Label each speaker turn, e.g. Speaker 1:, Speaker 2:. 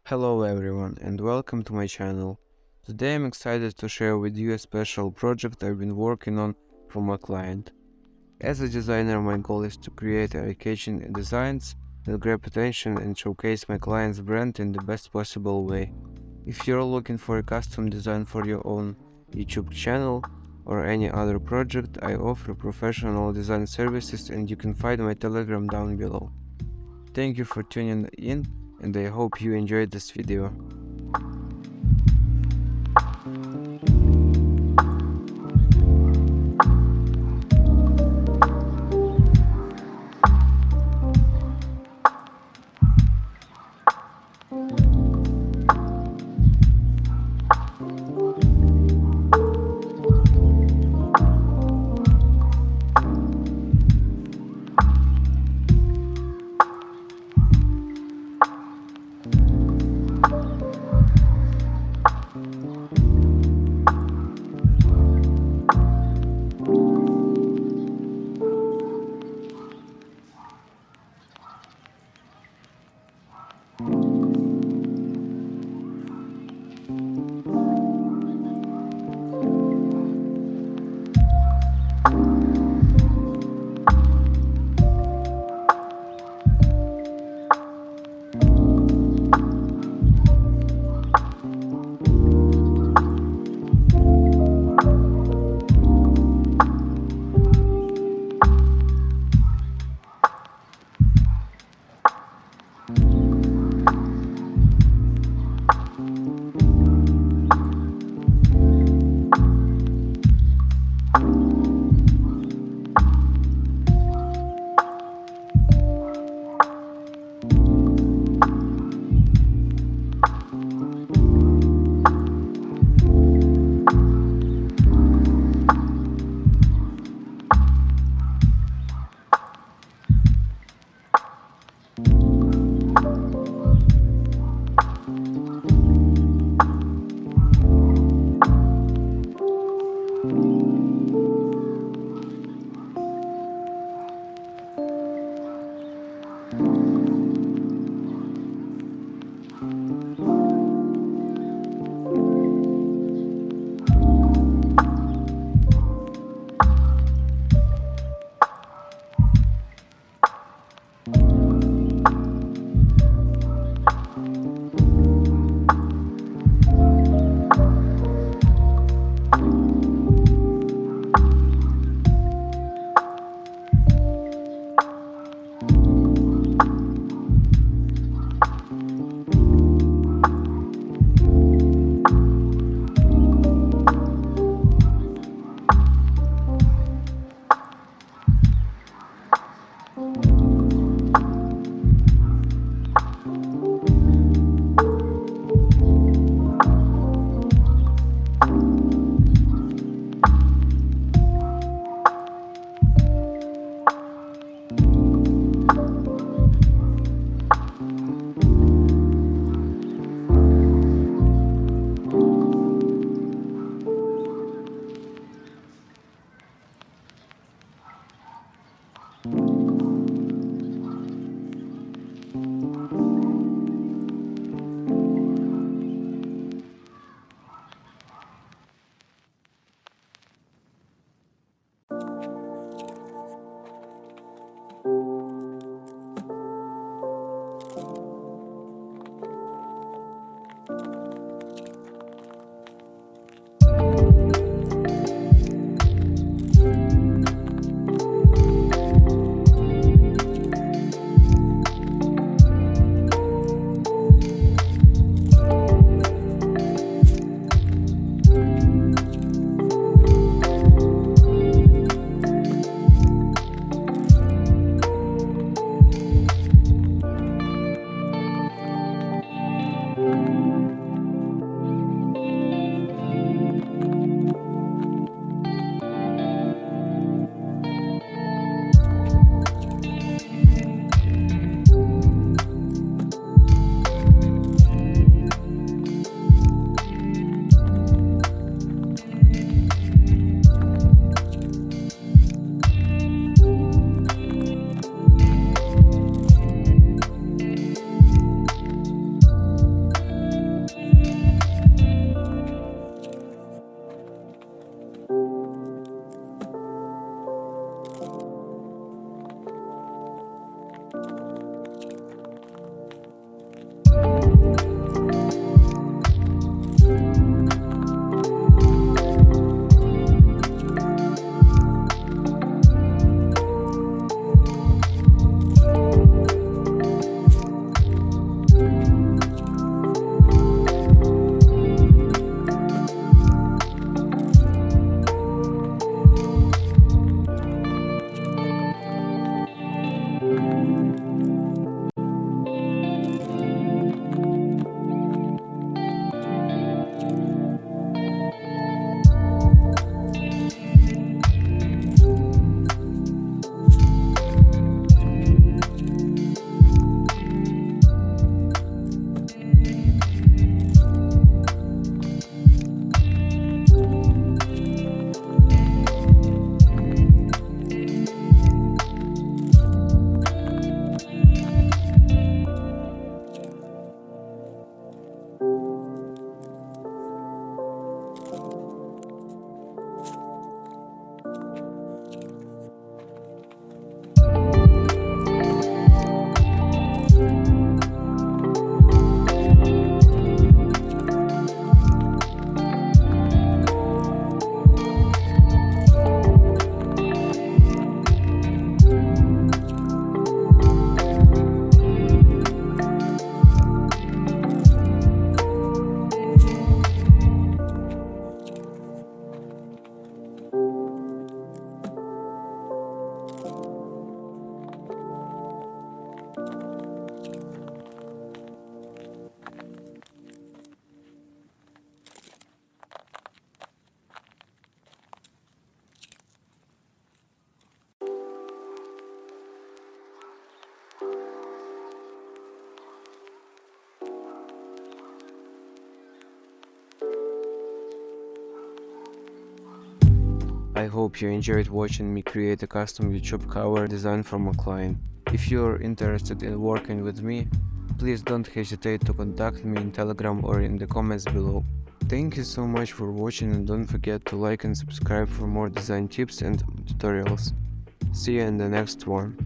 Speaker 1: Hello everyone and welcome to my channel. Today I'm excited to share with you a special project I've been working on for my client. As a designer, my goal is to create eye-catching designs that grab attention and showcase my client's brand in the best possible way. If you're looking for a custom design for your own YouTube channel or any other project, I offer professional design services and you can find my Telegram down below. Thank you for tuning in and I hope you enjoyed this video. I hope you enjoyed watching me create a custom YouTube cover design from a client. If you're interested in working with me, please don't hesitate to contact me in Telegram or in the comments below. Thank you so much for watching, and don't forget to like and subscribe for more design tips and tutorials. See you in the next one.